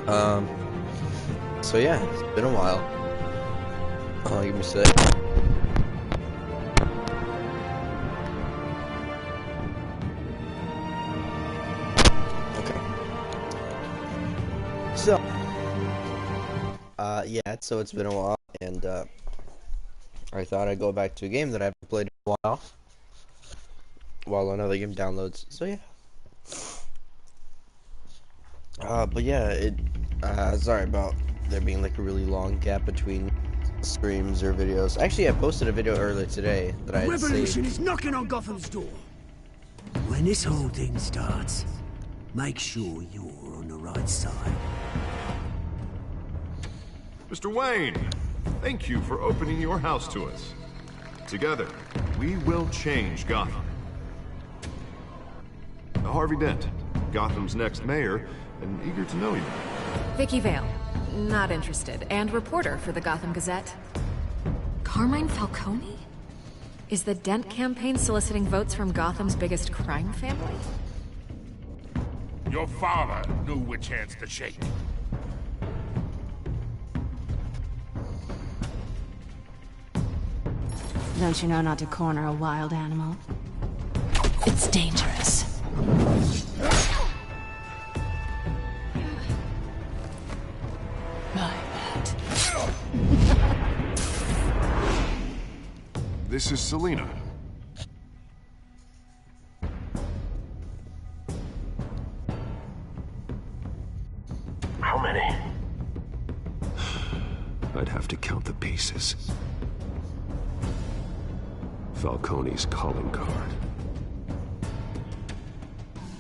Um, so yeah, it's been a while. Give me a sec. Okay. So, yeah, so it's been a while, and, I thought I'd go back to a game that I haven't played in a while another game downloads. So yeah. But yeah, sorry about there being like a really long gap between streams or videos. Actually, I posted a video earlier today that I had Revolution saved. is knocking on Gotham's door. When this whole thing starts, make sure you're on the right side. Mr. Wayne, thank you for opening your house to us. Together, we will change Gotham. Harvey Dent, Gotham's next mayor, and eager to know you. Vicky Vale, not interested, and reporter for the Gotham Gazette. Carmine Falcone? Is the Dent campaign soliciting votes from Gotham's biggest crime family? Your father knew which hands to shake. Don't you know not to corner a wild animal? It's dangerous. My bad. This is Selina. How many? I'd have to count the pieces. Falcone's calling card.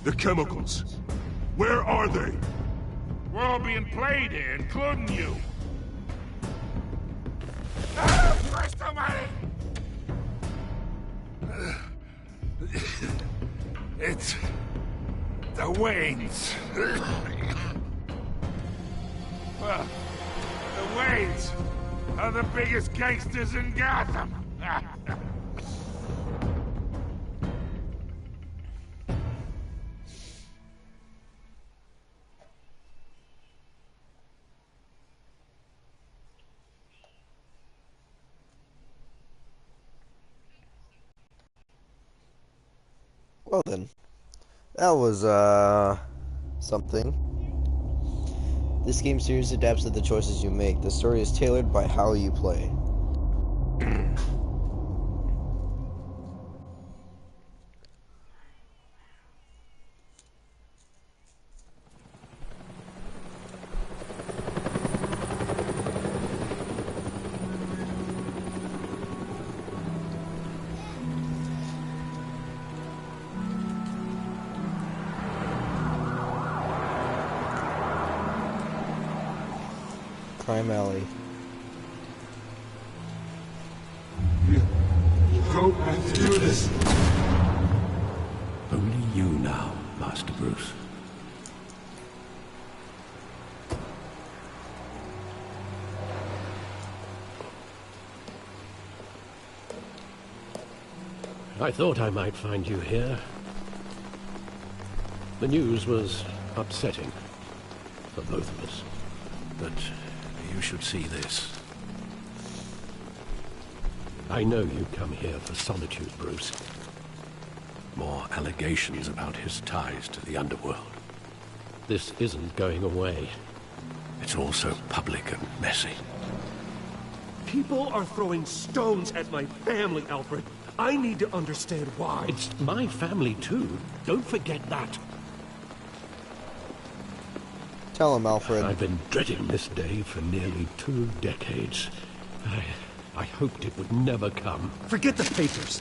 The chemicals. Where are they? We're all being played here, including you. Ah, Christ almighty! It's the Waynes. Well, the Waynes are the biggest gangsters in Gotham. Well then, that was, something. This game series adapts to the choices you make. The story is tailored by how you play. Crime Alley. You don't have to do this. Only you now, Master Bruce. I thought I might find you here. The news was upsetting for both of us. But you should see this. I know you come here for solitude, Bruce. More allegations about his ties to the underworld. This isn't going away. It's all so public and messy. People are throwing stones at my family, Alfred. I need to understand why. It's my family, too. Don't forget that. Tell him, Alfred. I've been dreading this day for nearly 2 decades. I hoped it would never come. Forget the papers.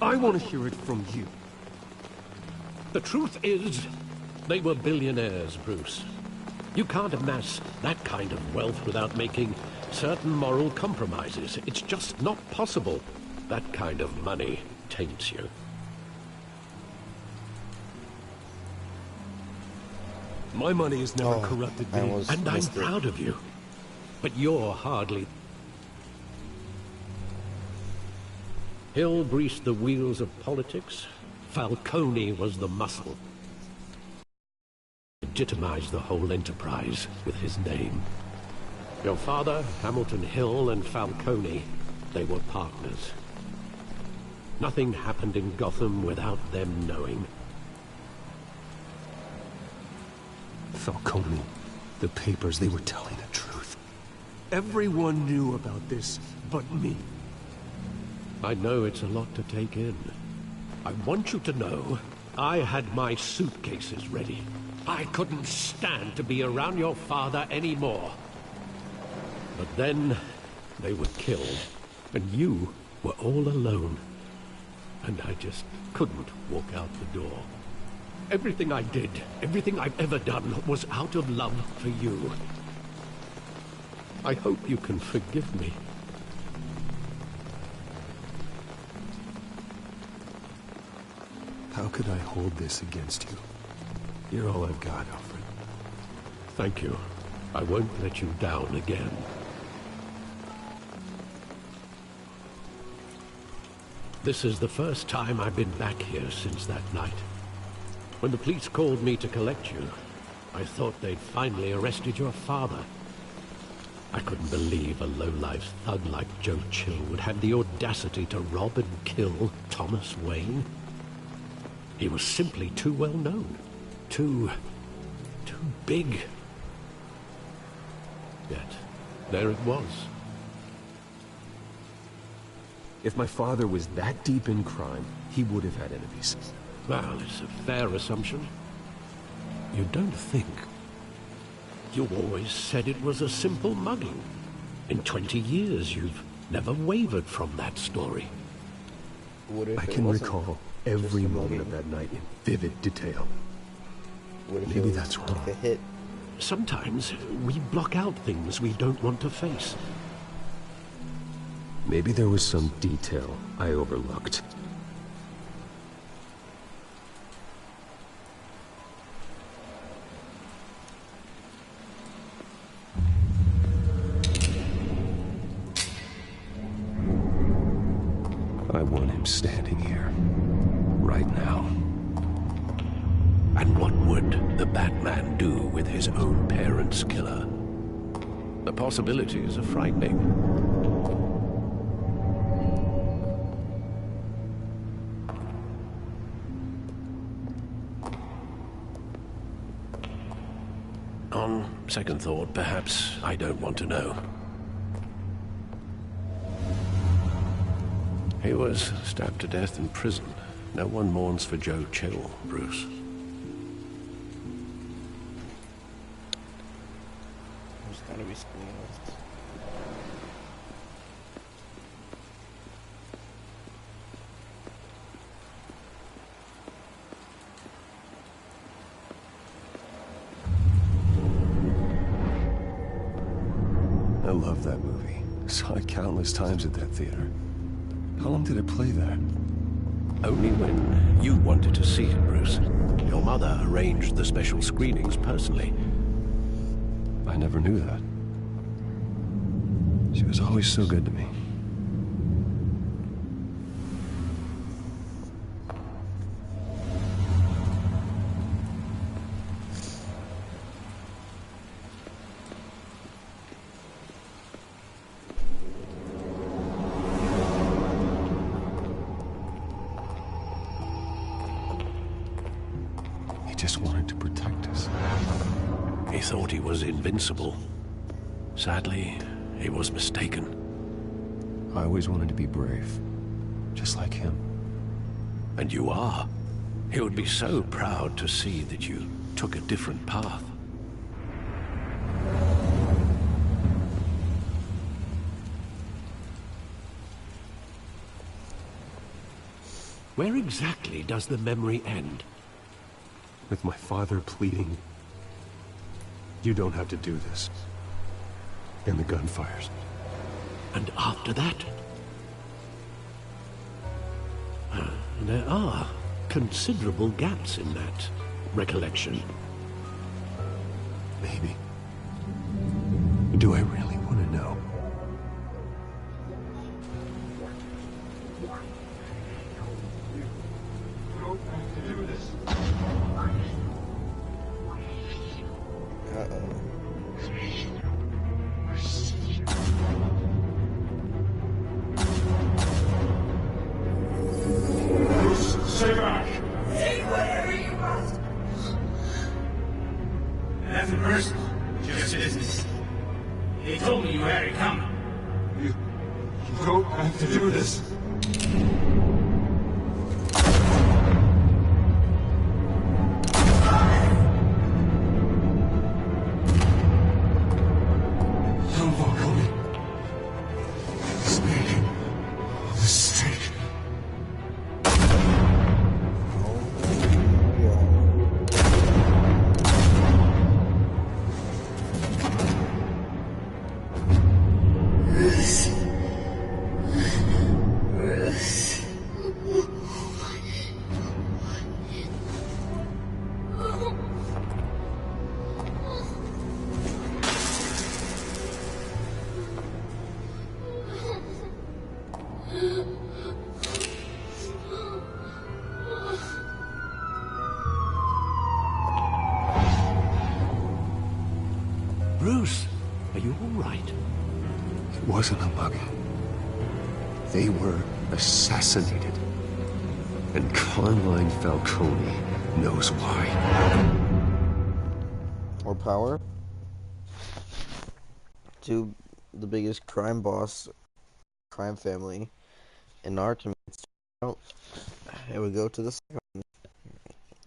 I want to hear it from you. The truth is, they were billionaires, Bruce. You can't amass that kind of wealth without making certain moral compromises. It's just not possible. That kind of money taints you. My money has never corrupted me. And I'm proud of you. But you're hardly... Hill greased the wheels of politics. Falcone was the muscle. legitimized the whole enterprise with his name. Your father, Hamilton Hill, and Falcone, they were partners. Nothing happened in Gotham without them knowing. Falcone, the papers, they were telling the truth. Everyone knew about this but me. I know it's a lot to take in. I want you to know, I had my suitcases ready. I couldn't stand to be around your father anymore. But then, they were killed, and you were all alone. And I just couldn't walk out the door. Everything I did, everything I've ever done, was out of love for you. I hope you can forgive me. How could I hold this against you? You're all I've got, Alfred. Thank you. I won't let you down again. This is the first time I've been back here since that night. When the police called me to collect you, I thought they'd finally arrested your father. I couldn't believe a low-life thug like Joe Chill would have the audacity to rob and kill Thomas Wayne. He was simply too well known. Too big. Yet, there it was. If my father was that deep in crime, he would have had enemies. Well, it's a fair assumption. You don't think. You always said it was a simple mugging. In 20 years, you've never wavered from that story. What if I it can wasn't recall every just a moment mugging? of that night in vivid detail. What if Maybe it was that's wrong. like a hit? Sometimes we block out things we don't want to face. Maybe there was some detail I overlooked. I want him standing here, right now. And what would the Batman do with his own parents' killer? The possibilities are frightening. On second thought, perhaps I don't want to know. He was stabbed to death in prison. No one mourns for Joe Chill, Bruce. There's gotta be something else. I love that movie. Saw it countless times at that theater. How long did it play there? Only when you wanted to see it, Bruce. Your mother arranged the special screenings personally. I never knew that. She was always so good to me. He just wanted to protect us. He thought he was invincible. Sadly, he was mistaken. I always wanted to be brave, just like him. And you are. He would be so proud to see that you took a different path. Where exactly does the memory end? With my father pleading, "You don't have to do this." And the gunfires. And after that? There are considerable gaps in that recollection. Maybe. Do I really want to know? Nothing personal. Just business. They told me you had it coming. You don't have to do this. Bruce, are you all right? It wasn't a bug. They were assassinated. And Carmine Falcone knows why. More power to the biggest crime family in Arkham. It would go to the second one.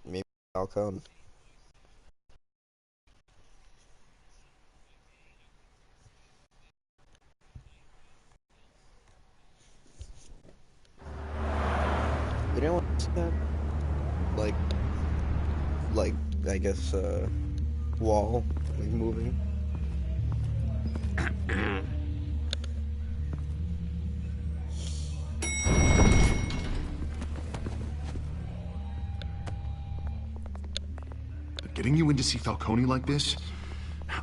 Maybe Falcone. You don't want to see that? Like, I guess, wall, like, moving. Getting you in to see Falcone like this?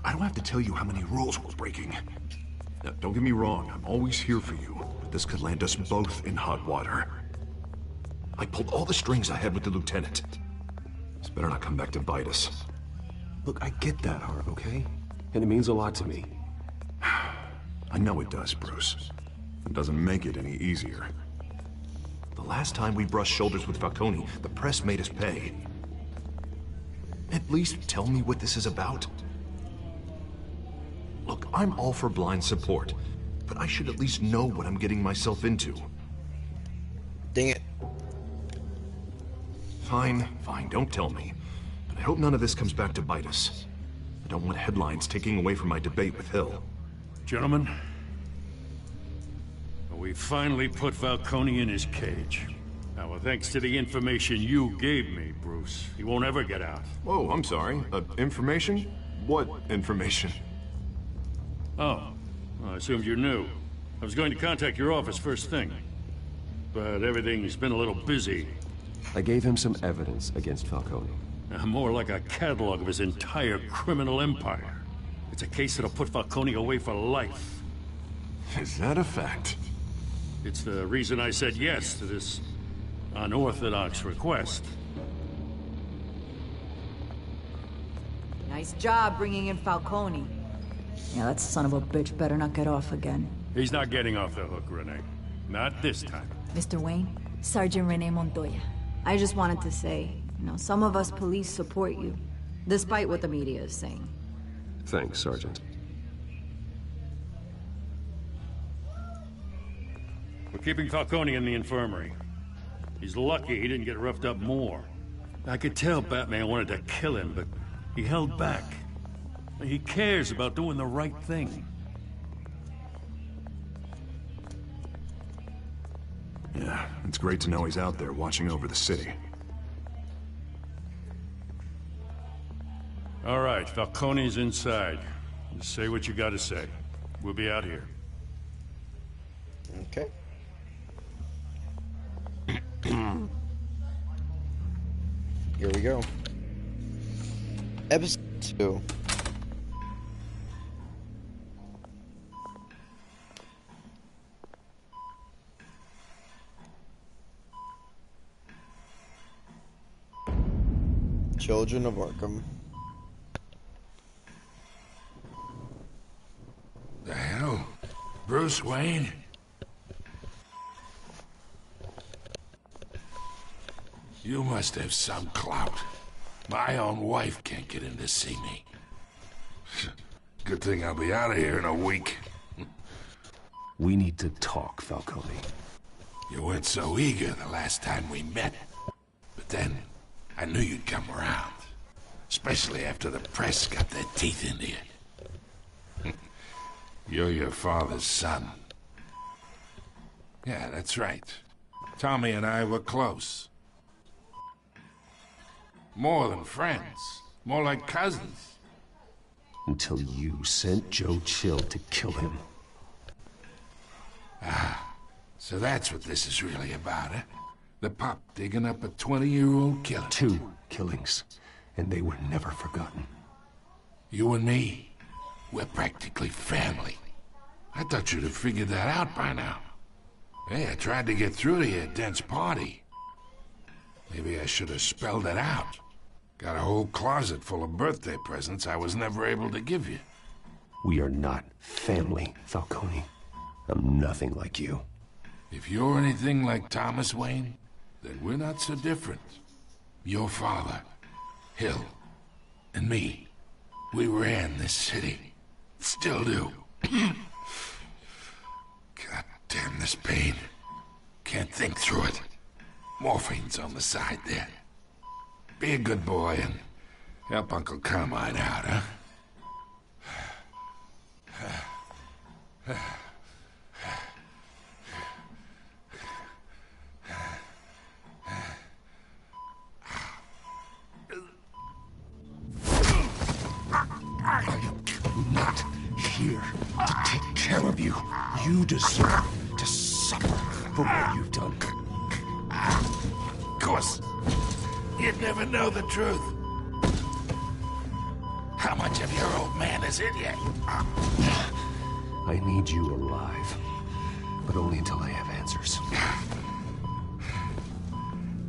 I don't have to tell you how many rules we're breaking. Now, don't get me wrong, I'm always here for you, but this could land us both in hot water. I pulled all the strings I had with the lieutenant. This better not come back to bite us. Look, I get that, Hart, okay? And it means a lot to me. I know it does, Bruce. It doesn't make it any easier. The last time we brushed shoulders with Falcone, the press made us pay. At least tell me what this is about. Look, I'm all for blind support, but I should at least know what I'm getting myself into. Dang it. Fine, don't tell me. But I hope none of this comes back to bite us. I don't want headlines taking away from my debate with Hill. Gentlemen, we finally put Falcone in his cage. Now, thanks to the information you gave me, Bruce, he won't ever get out. Whoa, I'm sorry. Information? What information? Oh, well, I assumed you knew. I was going to contact your office first thing. But everything's been a little busy. I gave him some evidence against Falcone. More like a catalog of his entire criminal empire. It's a case that'll put Falcone away for life. Is that a fact? It's the reason I said yes to this unorthodox request. Nice job bringing in Falcone. Yeah, that son of a bitch better not get off again. He's not getting off the hook, Renee. Not this time. Mr. Wayne, Sergeant Renee Montoya. I just wanted to say, some of us police support you, despite what the media is saying. Thanks, Sergeant. We're keeping Falcone in the infirmary. He's lucky he didn't get roughed up more. I could tell Batman wanted to kill him, but he held back. He cares about doing the right thing. Yeah, it's great to know he's out there watching over the city. All right, Falcone's inside. Just say what you gotta say. We'll be out here. Okay. Here we go. Episode 2. Children of Arkham. The hell? Bruce Wayne? You must have some clout. My own wife can't get in to see me. Good thing I'll be out of here in a week. We need to talk, Falcone. You weren't so eager the last time we met. But then, I knew you'd come around. Especially after the press got their teeth into you. You're your father's son. Yeah, that's right. Tommy and I were close. More than friends. More like cousins. Until you sent Joe Chill to kill him. Ah, so that's what this is really about, eh? The pup digging up a 20-year-old killer. 2 killings, and they were never forgotten. You and me, we're practically family. I thought you'd have figured that out by now. Hey, I tried to get through to you at Dent's party. Maybe I should have spelled it out. Got a whole closet full of birthday presents I was never able to give you. We are not family, Falcone. I'm nothing like you. If you're anything like Thomas Wayne, then we're not so different. Your father, Hill, and me, we ran this city. Still do. God damn this pain. Can't think through it. Morphine's on the side there. Be a good boy and help Uncle Carmine out, huh? I am not here to take care of you. You deserve to suffer for what you've done. Of course. You'd never know the truth. How much of your old man is in you? I need you alive, but only until I have answers.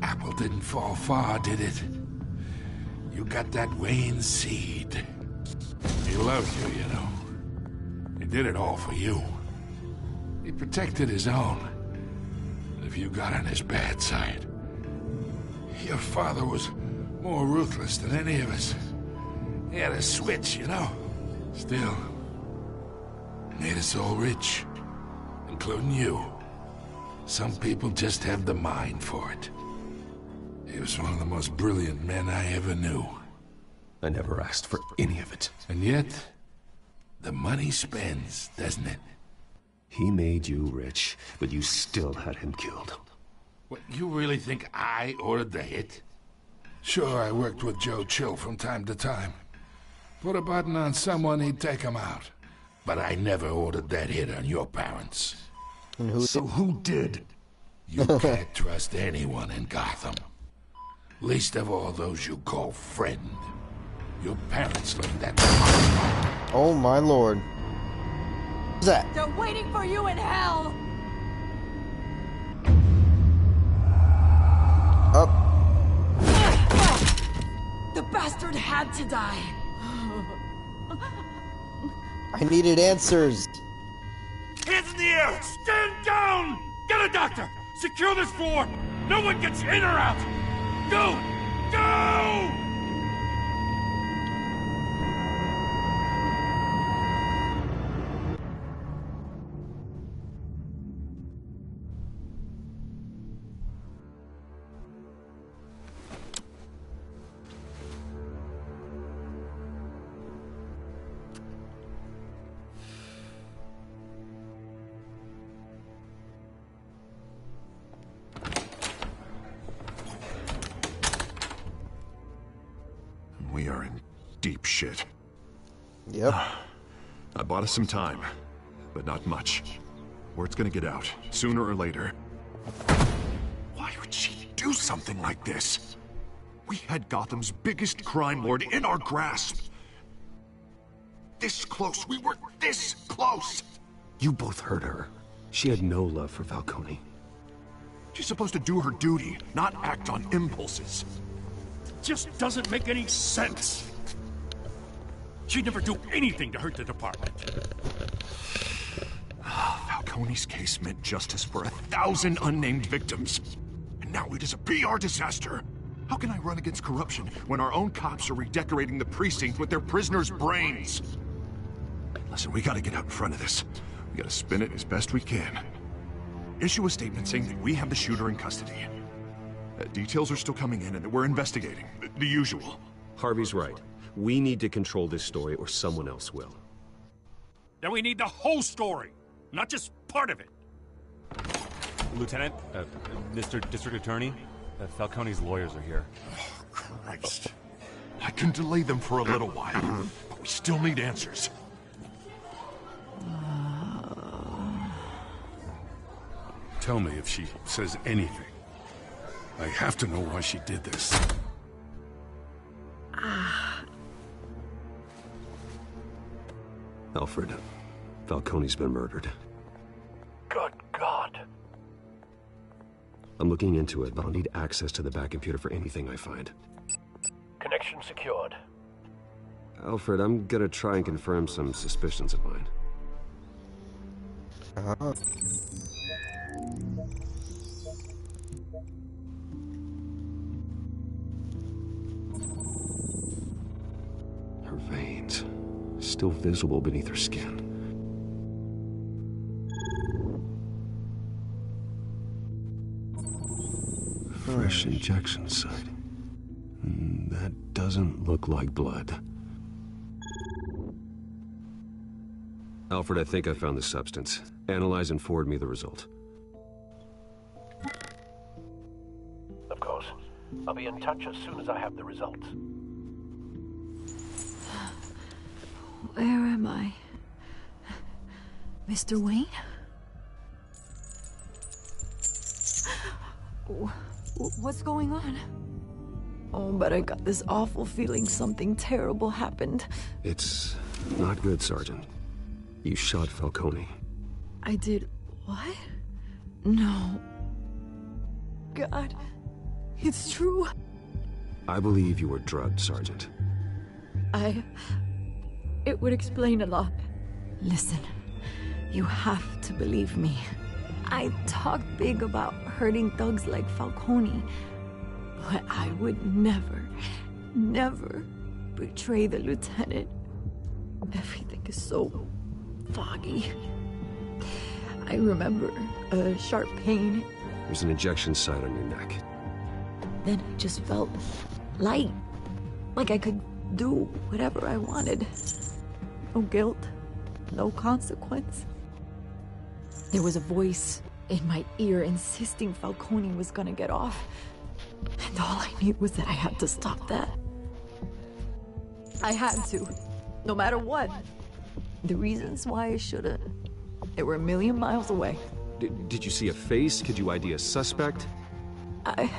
Apple didn't fall far, did it? You got that Wayne seed. He loved you, you know. He did it all for you. He protected his own. If you got on his bad side, your father was more ruthless than any of us. He had a switch, you know. Still, made us all rich, including you. Some people just have the mind for it. He was one of the most brilliant men I ever knew. I never asked for any of it. And yet, the money spends, doesn't it? He made you rich, but you still had him killed. What, you really think I ordered the hit? Sure, I worked with Joe Chill from time to time. Put a button on someone, he'd take him out. But I never ordered that hit on your parents. And who did? You can't trust anyone in Gotham. Least of all those you call friend. Your parents learned that. Oh my lord. What's that? They're waiting for you in hell! Up. The bastard had to die. I needed answers. Hands in the air! Stand down! Get a doctor! Secure this floor! No one gets in or out! Go! Go! We are in deep shit. Yep. I bought us some time, but not much. Word's gonna get out, sooner or later. Why would she do something like this? We had Gotham's biggest crime lord in our grasp. This close, we were this close! You both hurt her. She had no love for Falcone. She's supposed to do her duty, not act on impulses. Just doesn't make any sense. She'd never do anything to hurt the department. Falcone's case meant justice for 1,000 unnamed victims. And now it is a PR disaster. How can I run against corruption when our own cops are redecorating the precinct with their prisoners' brains? Listen, we gotta get out in front of this. We gotta spin it as best we can. Issue a statement saying that we have the shooter in custody. Details are still coming in and that we're investigating. The usual. Harvey's right. We need to control this story or someone else will. Then we need the whole story, not just part of it. Lieutenant, Mr. District Attorney, Falcone's lawyers are here. Oh, Christ. I can delay them for a little while, but we still need answers. Tell me if she says anything. I have to know why she did this. Alfred, Falcone's been murdered. Good God. I'm looking into it, but I'll need access to the back computer for anything I find. Connection secured. Alfred, I'm gonna try and confirm some suspicions of mine. Her veins, still visible beneath her skin. Fresh injection site. That doesn't look like blood. Alfred, I think I found the substance. Analyze and forward me the result. Of course. I'll be in touch as soon as I have the results. Where am I? Mr. Wayne? What's going on? Oh, but I got this awful feeling something terrible happened. It's not good, Sergeant. You shot Falcone. I did what? No. God, it's true. I believe you were drugged, Sergeant. It would explain a lot. Listen, you have to believe me. I talked big about hurting thugs like Falcone, but I would never, never betray the lieutenant. Everything is so foggy. I remember a sharp pain. There's an injection site on your neck. Then I just felt light, like I could do whatever I wanted. No guilt, no consequence. There was a voice in my ear insisting Falcone was gonna get off. And all I knew was that I had to stop that. I had to, no matter what. The reasons why I shouldn't, they were a million miles away. Did you see a face? Could you ID a suspect? I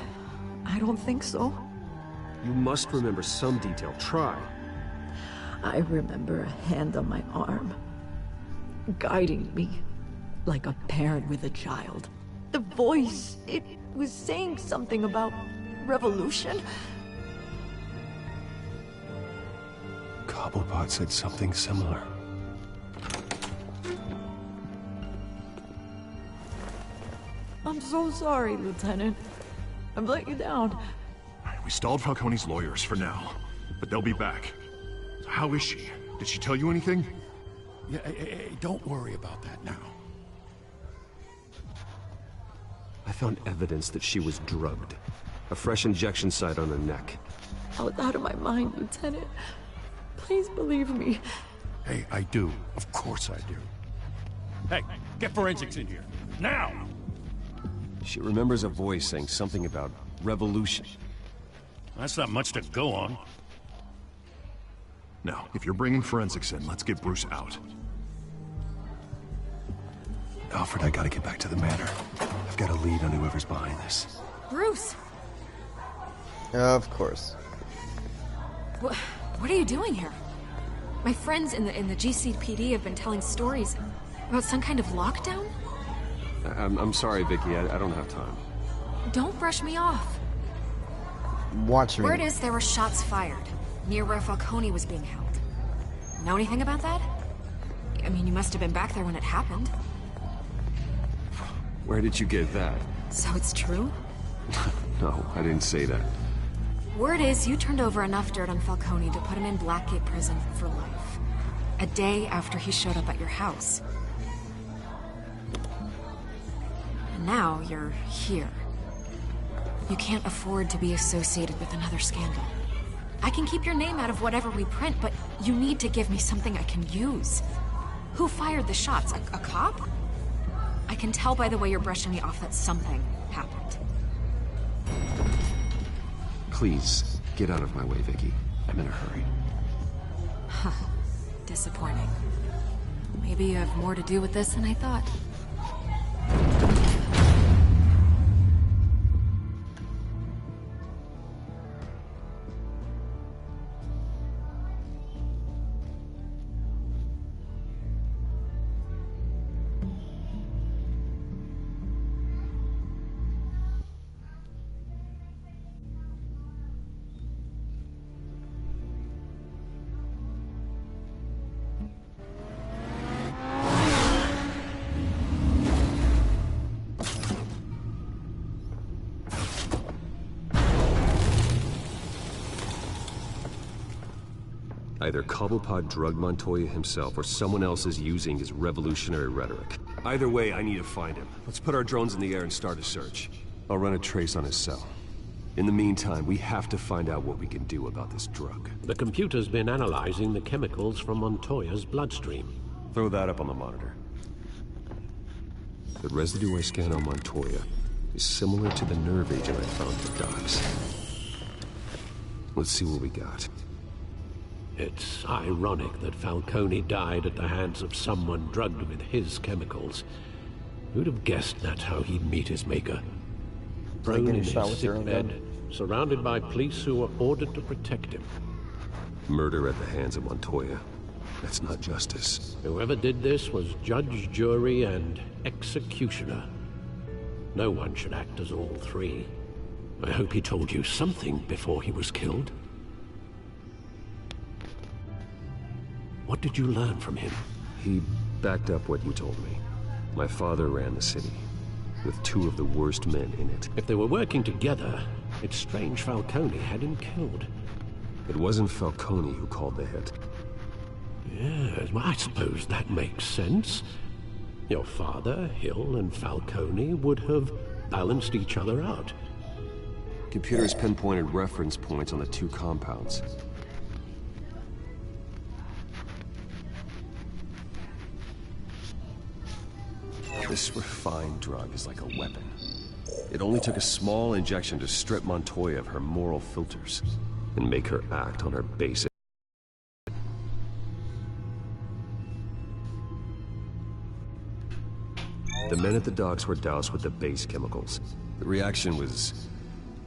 don't think so. You must remember some detail. Try. I remember a hand on my arm, guiding me like a parent with a child. The voice, it was saying something about revolution. Cobblepot said something similar. I'm so sorry, Lieutenant. I've let you down. We stalled Falcone's lawyers for now, but they'll be back. So how is she? Did she tell you anything? Yeah, hey, don't worry about that now. I found evidence that she was drugged. A fresh injection site on her neck. I was out of my mind, Lieutenant. Please believe me. Hey, I do. Of course I do. Hey, get forensics in here. Now! She remembers a voice saying something about revolution. That's not much to go on. Now, if you're bringing forensics in, let's get Bruce out. Alfred, I gotta get back to the manor. I've got a lead on whoever's behind this. Bruce! Of course. What are you doing here? My friends in the GCPD have been telling stories about some kind of lockdown? I'm sorry, Vicky. I don't have time. Don't brush me off. Watch me. Word is there were shots fired near where Falcone was being held. Know anything about that? I mean, you must have been back there when it happened. Where did you get that? So it's true? No, I didn't say that. Word is you turned over enough dirt on Falcone to put him in Blackgate Prison for life. A day after he showed up at your house. And now you're here. You can't afford to be associated with another scandal. I can keep your name out of whatever we print, but you need to give me something I can use. Who fired the shots? A cop? I can tell by the way you're brushing me off that something happened. Please, get out of my way, Vicky. I'm in a hurry. Huh. Disappointing. Maybe you have more to do with this than I thought. Either Cobblepot drugged Montoya himself, or someone else is using his revolutionary rhetoric. Either way, I need to find him. Let's put our drones in the air and start a search. I'll run a trace on his cell. In the meantime, we have to find out what we can do about this drug. The computer's been analyzing the chemicals from Montoya's bloodstream. Throw that up on the monitor. The residue I scanned on Montoya is similar to the nerve agent I found at the docks. Let's see what we got. It's ironic that Falcone died at the hands of someone drugged with his chemicals. Who'd have guessed that's how he'd meet his maker? Prone in his sick bed, surrounded by police who were ordered to protect him. Murder at the hands of Montoya. That's not justice. Whoever did this was judge, jury, and executioner. No one should act as all three. I hope he told you something before he was killed. What did you learn from him? He backed up what you told me. My father ran the city, with two of the worst men in it. If they were working together, it's strange Falcone had him killed. It wasn't Falcone who called the hit. Yes, well, I suppose that makes sense. Your father, Hill, and Falcone would have balanced each other out. Computers pinpointed reference points on the two compounds. This refined drug is like a weapon. It only took a small injection to strip Montoya of her moral filters and make her act on her basic. The men at the docks were doused with the base chemicals. The reaction was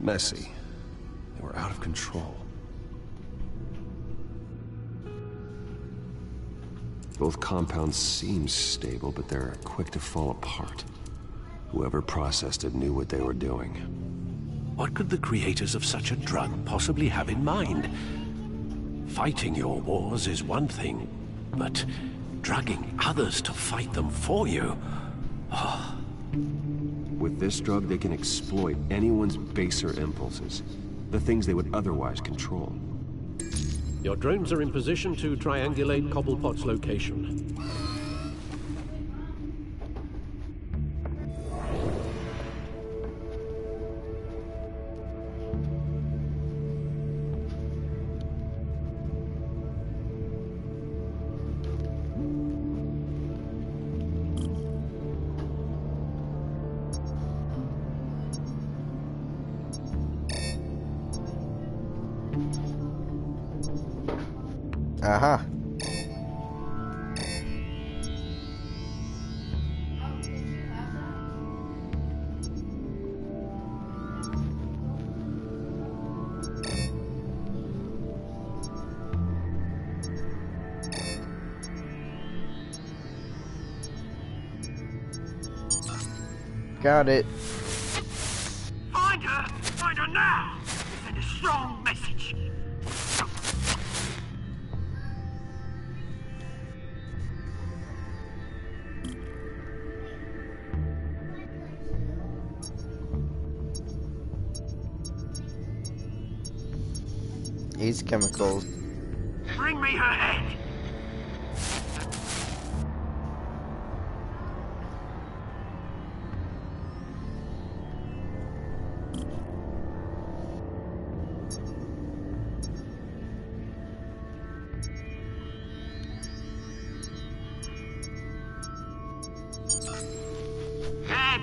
messy. They were out of control. Both compounds seem stable, but they're quick to fall apart. Whoever processed it knew what they were doing. What could the creators of such a drug possibly have in mind? Fighting your wars is one thing, but drugging others to fight them for you? Oh. With this drug, they can exploit anyone's baser impulses, the things they would otherwise control. Your drones are in position to triangulate Cobblepot's location. Aha. Got it. Find her! Find her now! Send a strong message. hates chemicals. Bring me her head.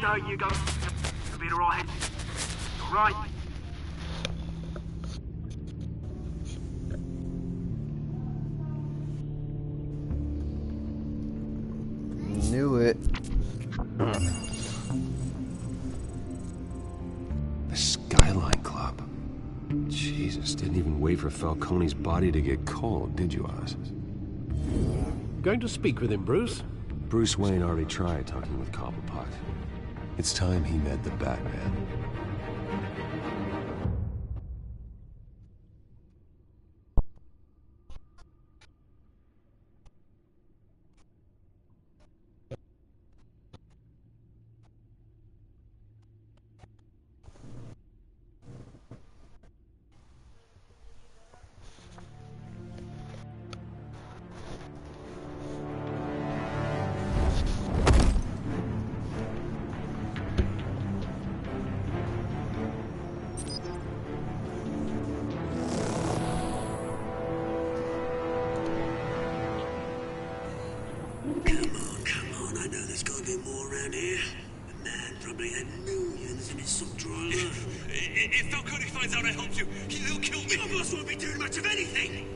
There you go. You'll be alright. Alright. Knew it. The Skyline Club. Jesus, didn't even wait for Falcone's body to get cold, did you, Oz? Going to speak with him, Bruce? Bruce Wayne already tried talking with Cobblepot. It's time he met the Batman. If Falcone finds out I helped you, he'll kill me. Your boss won't be doing much of anything.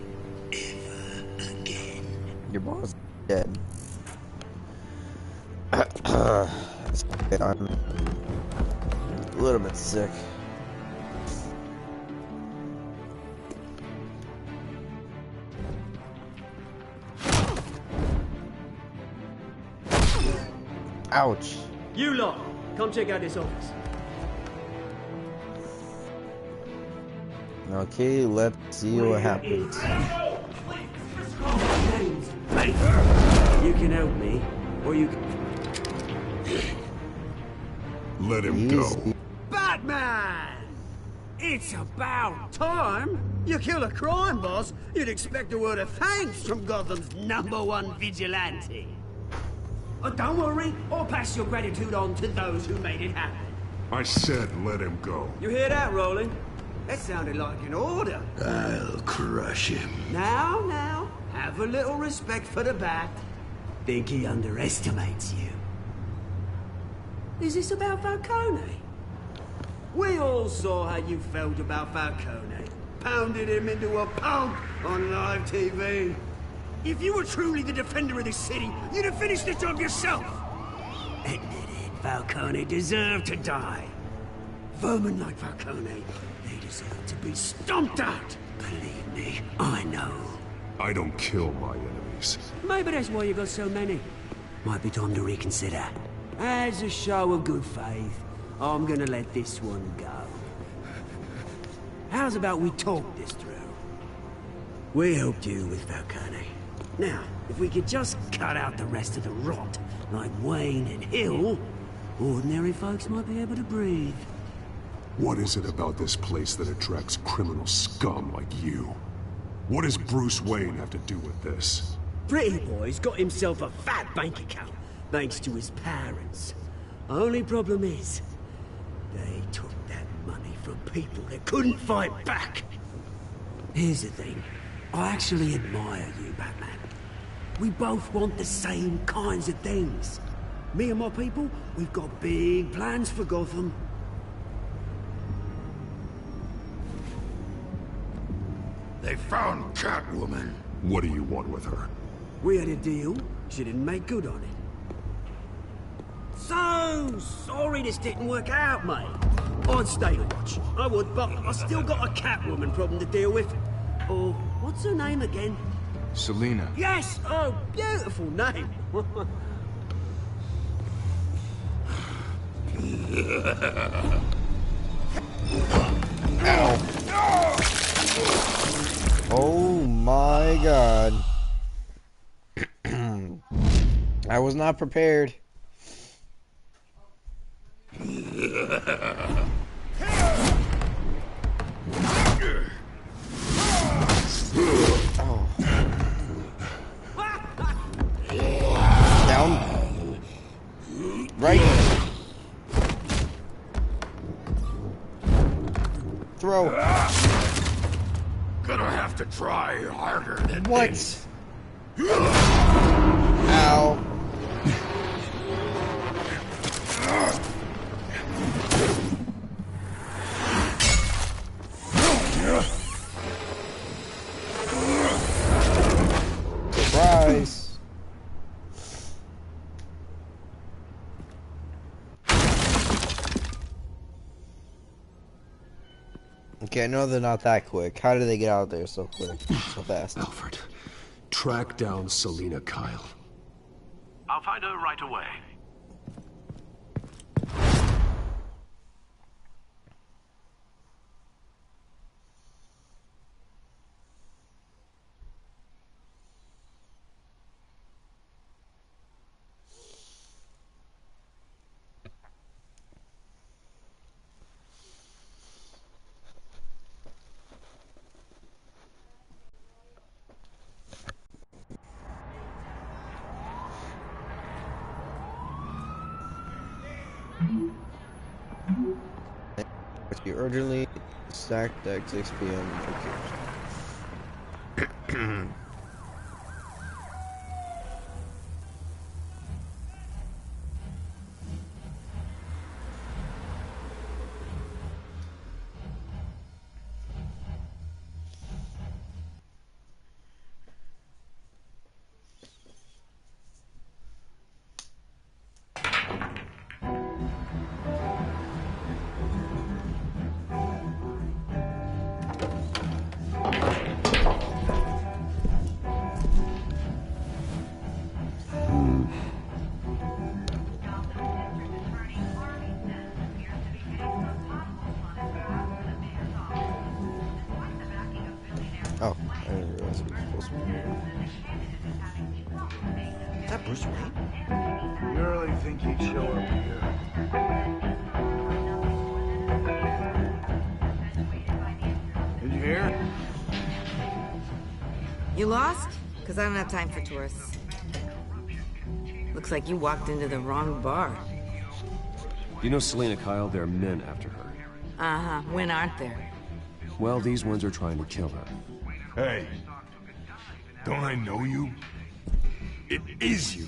Ever again. Your boss is dead. I'm a little bit sick. Ouch. You lot, come check out this office. Okay, let's see what happens. You can help me, or you can... Let him go. Batman! It's about time. You kill a crime boss, you'd expect a word of thanks from Gotham's #1 vigilante. Oh, don't worry, I'll pass your gratitude on to those who made it happen. I said let him go. You hear that, Roland? That sounded like an order. I'll crush him. Now, have a little respect for the Bat. Think he underestimates you. Is this about Falcone? We all saw how you felt about Falcone. Pounded him into a pulp on live TV. If you were truly the defender of this city, you'd have finished the job yourself. Admit it, Falcone deserved to die. Vermin like Falcone, they deserve to be stomped out. Believe me, I know. I don't kill my enemies. Maybe that's why you got so many. Might be time to reconsider. As a show of good faith, I'm gonna let this one go. How's about we talk this through? We helped you with Falcone. Now, if we could just cut out the rest of the rot, like Wayne and Hill, ordinary folks might be able to breathe. What is it about this place that attracts criminal scum like you? What does Bruce Wayne have to do with this? Pretty Boy's got himself a fat bank account, thanks to his parents. Only problem is, they took that money from people that couldn't fight back. Here's the thing. I actually admire you, Batman. We both want the same kinds of things. Me and my people, we've got big plans for Gotham. They found Catwoman. What do you want with her? We had a deal. She didn't make good on it. So sorry this didn't work out, mate. I'd stay to watch. I would, but I still got a Catwoman problem to deal with. Or, what's her name again? Selina. Yes! Oh, beautiful name. Oh my god. I was not prepared. Oh. Down. Right. Throw. Gonna have to try harder than what? This. Ow. Surprise. Okay, I know they're not that quick. How did they get out of there so quick, so fast? Alfred, track down Selina Kyle. I'll find her right away. You urgently stacked at 6 p.m. Okay. Oh, I didn't realize it was supposed to be here. Is that Bruce Wayne? You really think he'd show up here? Did you hear? You lost? Because I don't have time for tourists. Looks like you walked into the wrong bar. You know Selina Kyle? There are men after her. Uh-huh. When aren't there? Well, these ones are trying to kill her. Hey, don't I know you? It is you.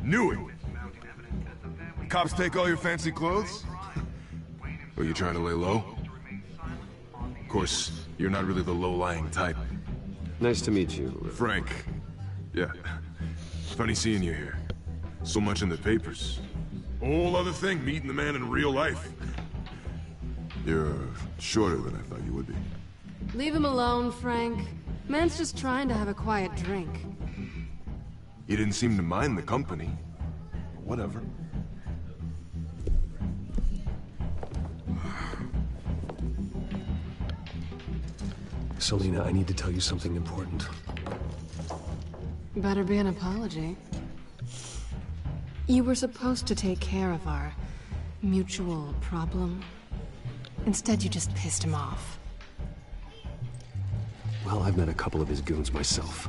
Knew it. Cops take all your fancy clothes? Are you trying to lay low? Of course, you're not really the low-lying type. Nice to meet you. Frank. Yeah. Funny seeing you here. So much in the papers. Whole other thing, meeting the man in real life. You're shorter than I thought you would be. Leave him alone, Frank. Man's just trying to have a quiet drink. You didn't seem to mind the company. Whatever. Selina, I need to tell you something important. Better be an apology. You were supposed to take care of our mutual problem. Instead, you just pissed him off. Well, I've met a couple of his goons myself.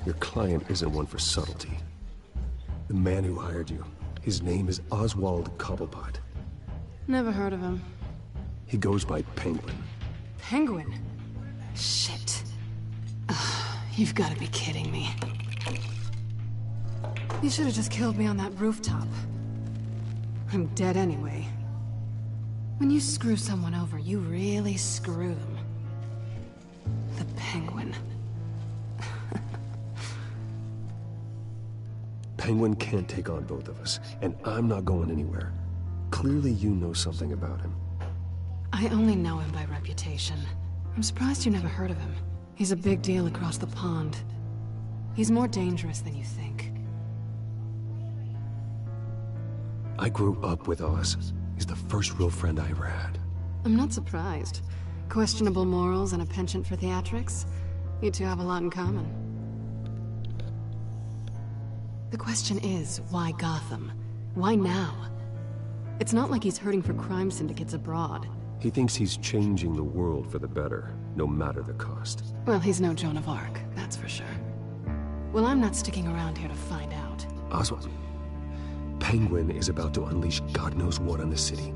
Your client isn't one for subtlety. The man who hired you, his name is Oswald Cobblepot. Never heard of him. He goes by Penguin. Penguin? Shit. Ugh, you've got to be kidding me. You should have just killed me on that rooftop. I'm dead anyway. When you screw someone over, you really screw them. The Penguin. Penguin can't take on both of us, and I'm not going anywhere. Clearly you know something about him. I only know him by reputation. I'm surprised you never heard of him. He's a big deal across the pond. He's more dangerous than you think. I grew up with Oz. He's the first real friend I ever had. I'm not surprised. Questionable morals and a penchant for theatrics. You two have a lot in common. The question is, why Gotham? Why now? It's not like he's hurting for crime syndicates abroad. He thinks he's changing the world for the better, no matter the cost. Well, he's no Joan of Arc, that's for sure. Well, I'm not sticking around here to find out. Oswald, Penguin is about to unleash God knows what on the city.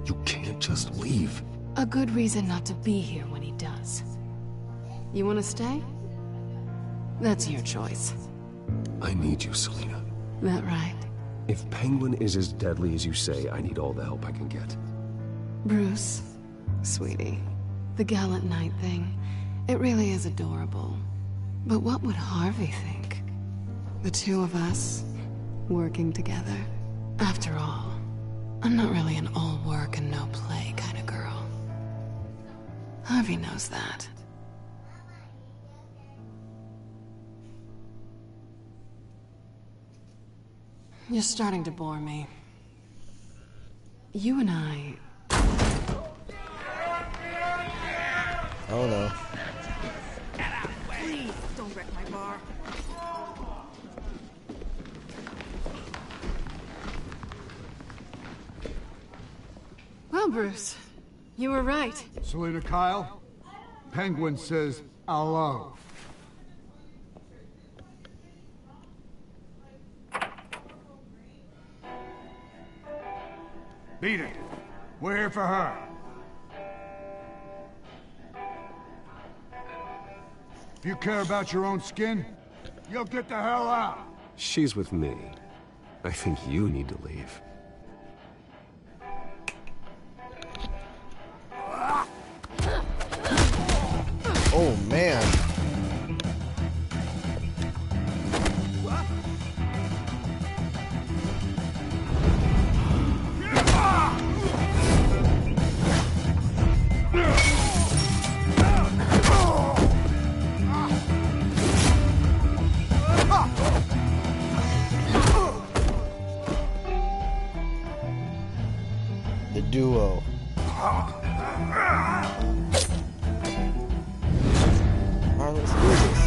You can't just leave. A good reason not to be here when he does. You want to stay? That's your choice. I need you, Selina. That right? If Penguin is as deadly as you say, I need all the help I can get. Bruce, sweetie, the gallant knight thing, it really is adorable. But what would Harvey think? The two of us, working together. After all, I'm not really an all work and no play kind of girl. Harvey knows that. You're starting to bore me. You and I... Oh no. Please, don't wreck my bar. Well, Bruce, you were right. Selina Kyle, Penguin says hello. Beat it. We're here for her. If you care about your own skin, you'll get the hell out. She's with me. I think you need to leave. Oh man. The duo. Alright, let's do this.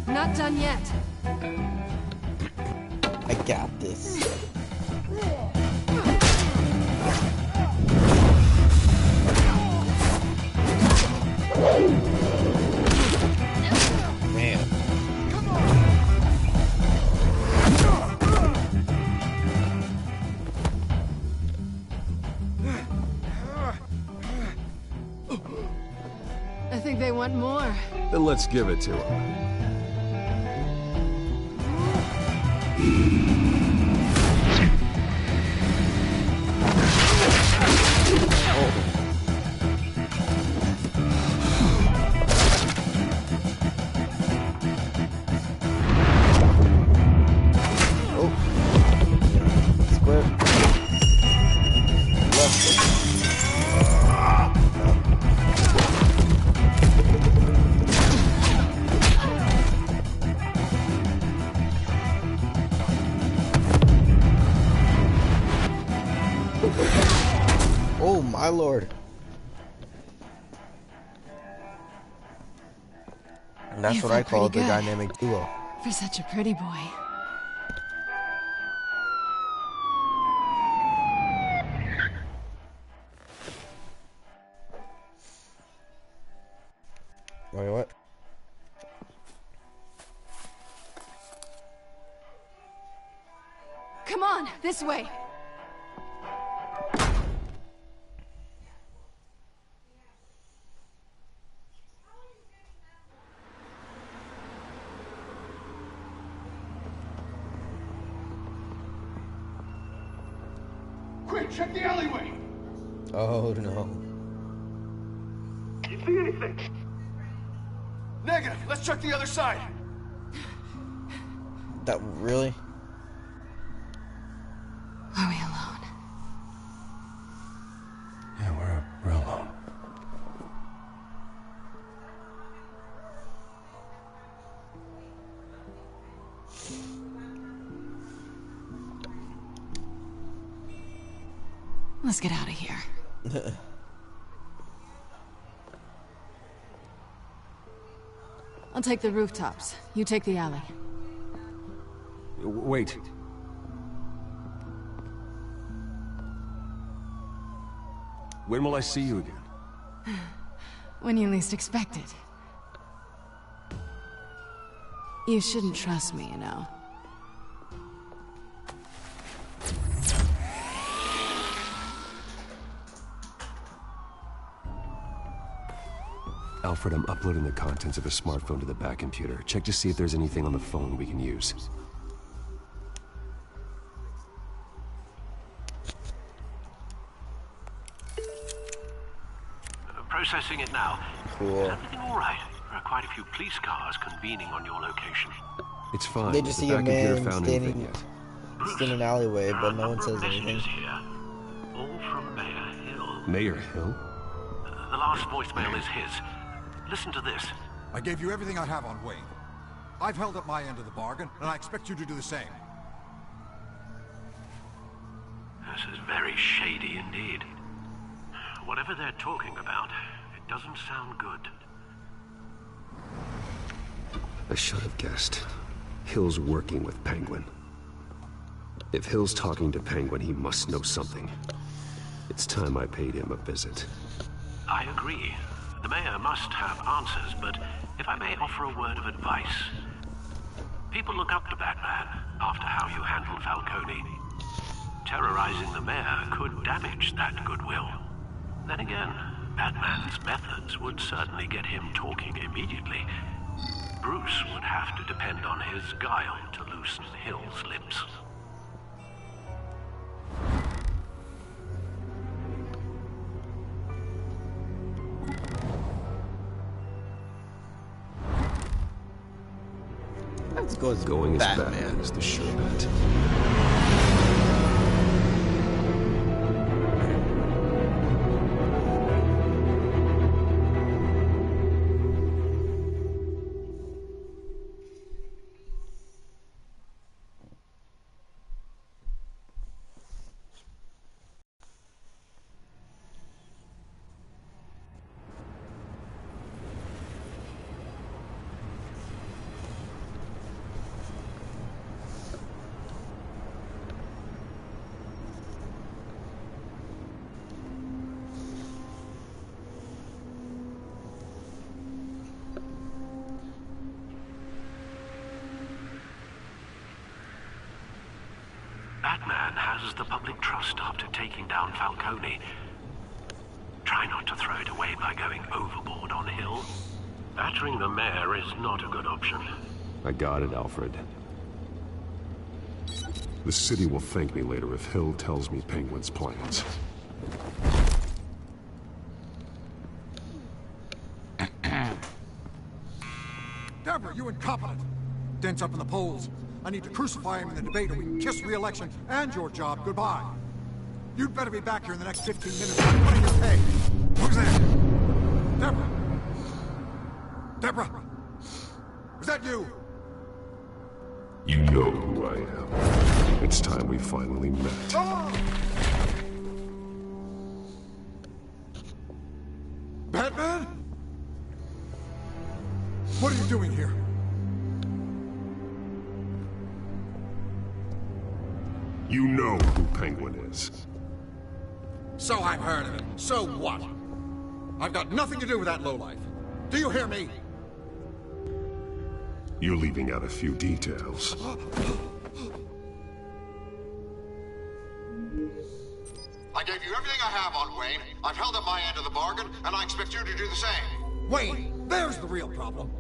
Not done yet. I got this. Man. I think they want more. Then let's give it to him. Oh my lord. And that's You what I feel call the pretty good. dynamic duo. For such a pretty boy. Wait, what? Come on, this way. Quick, check the alleyway. Oh no. You see anything? Negative. Let's check the other side. That really? Are we alone? Yeah, we're alone. Let's get out of here. I'll take the rooftops. You take the alley. Wait. When will I see you again? When you least expect it. You shouldn't trust me, you know. Alfred, I'm uploading the contents of a smartphone to the back computer. Check to see if there's anything on the phone we can use. Processing it now. Cool. Is everything all right? There are quite a few police cars convening on your location. It's fine. They just see a man standing in an alleyway, but no one says anything. Here, all from Mayor Hill. Mayor Hill? The last voicemail is his. Listen to this. I gave you everything I have on Wayne. I've held up my end of the bargain, and I expect you to do the same. This is very shady indeed. Whatever they're talking about, it doesn't sound good. I should have guessed. Hill's working with Penguin. If Hill's talking to Penguin, he must know something. It's time I paid him a visit. I agree. The mayor must have answers, but if I may offer a word of advice. People look up to Batman after how you handled Falcone. Terrorizing the mayor could damage that goodwill. Then again, Batman's methods would certainly get him talking immediately. Bruce would have to depend on his guile to loosen Hill's lips. Let's go as Going as Batman. Batman is the sure bet. Batman has the public trust after taking down Falcone. Try not to throw it away by going overboard on Hill. Battering the mayor is not a good option. I got it, Alfred. The city will thank me later if Hill tells me Penguin's plans. Deborah, you incompetent! Dent's up in the polls. I need to crucify him in the debate or we can kiss re-election and your job goodbye. You'd better be back here in the next 15 minutes. I'm putting your pay. Who's there? Deborah! Deborah! Was that you? You know who I am. It's time we finally met. Ah! Batman? What are you doing here? You know who Penguin is. So I've heard of it. So what? I've got nothing to do with that lowlife. Do you hear me? You're leaving out a few details. I gave you everything I have on Wayne. I've held up my end of the bargain, and I expect you to do the same. Wayne, there's the real problem.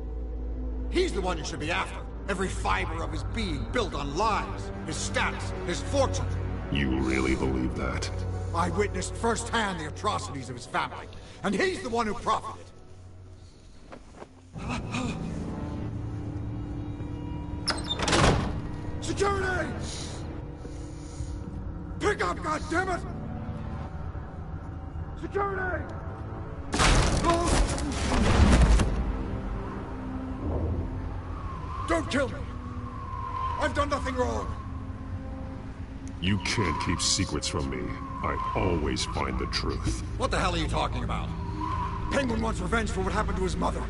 He's the one you should be after. Every fiber of his being built on lies, his status, his fortune. You really believe that? I witnessed firsthand the atrocities of his family, and he's the one who profited. Security! Pick up, goddammit! Security! Don't kill me! I've done nothing wrong! You can't keep secrets from me. I always find the truth. What the hell are you talking about? Penguin wants revenge for what happened to his mother.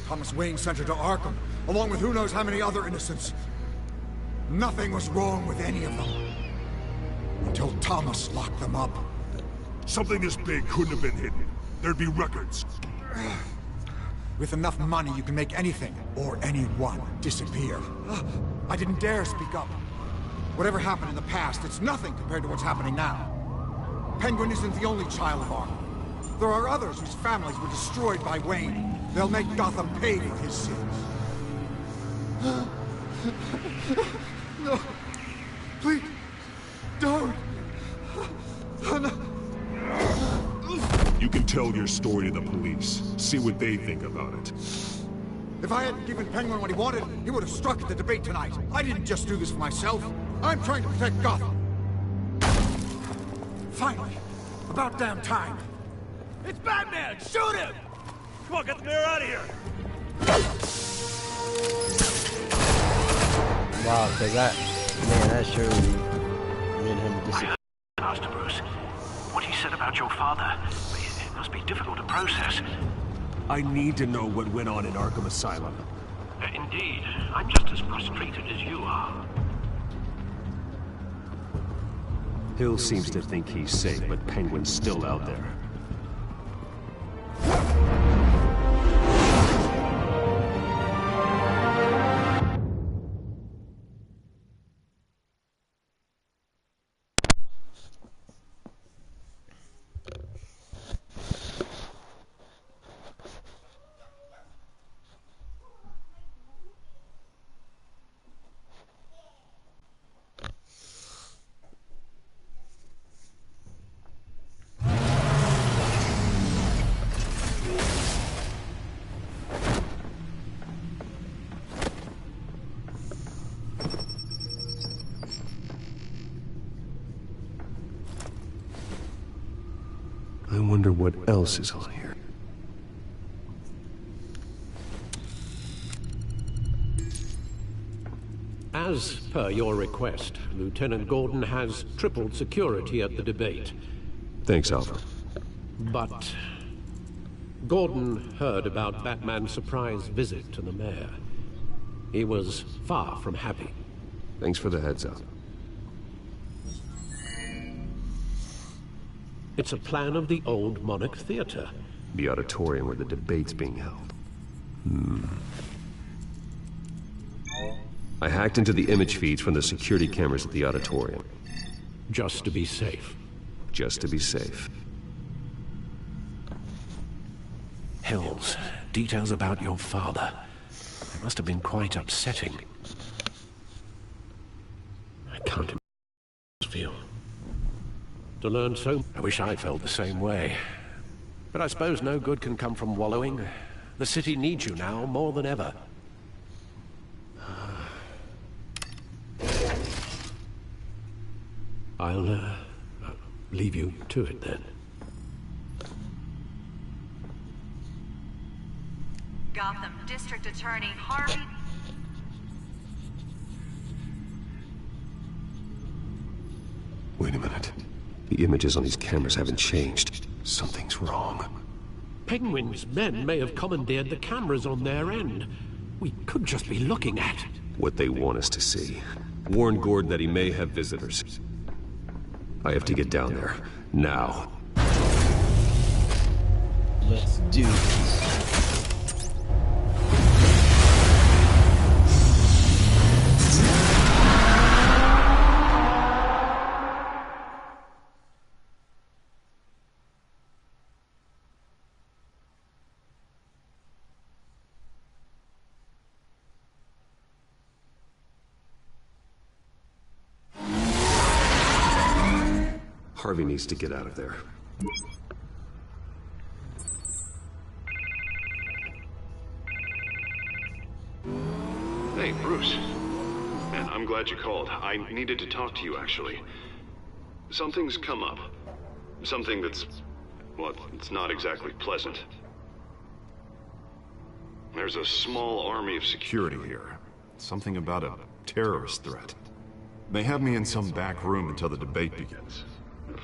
Thomas Wayne sent her to Arkham, along with who knows how many other innocents. Nothing was wrong with any of them. Until Thomas locked them up. Something this big couldn't have been hidden. There'd be records. With enough money, you can make anything, or anyone, disappear. I didn't dare speak up. Whatever happened in the past, it's nothing compared to what's happening now. Penguin isn't the only child of Arkham. There are others whose families were destroyed by Wayne. They'll make Gotham pay for his sins. No. Please. Don't. You can tell your story to the police. See what they think about it. If I hadn't given Penguin what he wanted, he would have struck at the debate tonight. I didn't just do this for myself. I'm trying to protect Gotham. Finally. About damn time. It's Batman! Shoot him! Come on, get the mayor out of here! Wow, cause that surely made him disappear. Master Bruce, what he said about your father, it must be difficult to process. I need to know what went on in Arkham Asylum. Indeed, I'm just as frustrated as you are. Hill seems to think he's safe, but Penguin's still out there. I wonder what else is on here. As per your request, Lieutenant Gordon has tripled security at the debate. Thanks, Alpha. But Gordon heard about Batman's surprise visit to the mayor. He was far from happy. Thanks for the heads up. It's a plan of the old Monarch Theater. The auditorium where the debate's being held. I hacked into the image feeds from the security cameras at the auditorium. Just to be safe. Just to be safe. Hills, details about your father. It must have been quite upsetting. I can't imagine how it feel. To learn so, I wish I felt the same way. But I suppose no good can come from wallowing. The city needs you now more than ever. I'll leave you to it then. Gotham District Attorney Harvey. Wait a minute. The images on these cameras haven't changed. Something's wrong. Penguin's men may have commandeered the cameras on their end. We could just be looking at what they want us to see. Warn Gordon that he may have visitors. I have to get down there. Now. Let's do this. Harvey needs to get out of there. Hey, Bruce. Man, I'm glad you called. I needed to talk to you, actually. Something's come up. Something that's... well, it's not exactly pleasant. There's a small army of security here. Something about a terrorist threat. They have me in some back room until the debate begins.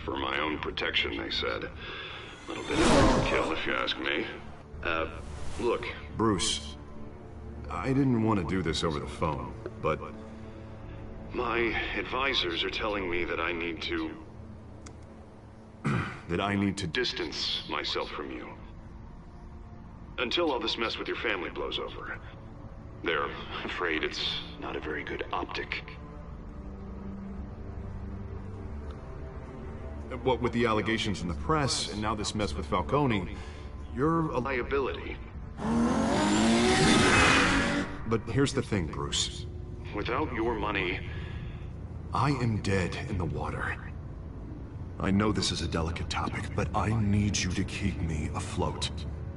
For my own protection, they said. A little bit of overkill, if you ask me. Look. Bruce, I didn't want to do this over the phone, but... My advisors are telling me that I need to... that I need to distance myself from you. Until all this mess with your family blows over. They're afraid it's not a very good optic. What with the allegations in the press, and now this mess with Falcone, you're a liability. But here's the thing, Bruce. Without your money... I am dead in the water. I know this is a delicate topic, but I need you to keep me afloat.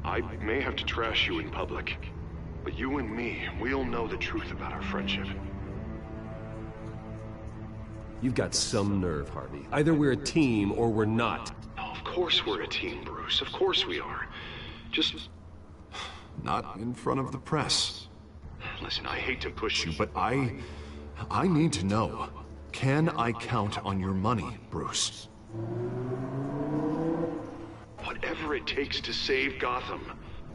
I may have to trash you in public, but you and me, we'll know the truth about our friendship. You've got some nerve, Harvey. Either we're a team or we're not. Oh, of course we're a team, Bruce. Of course we are. Just... not in front of the press. Listen, I hate to push you, but I need to know. Can I count on your money, Bruce? Whatever it takes to save Gotham.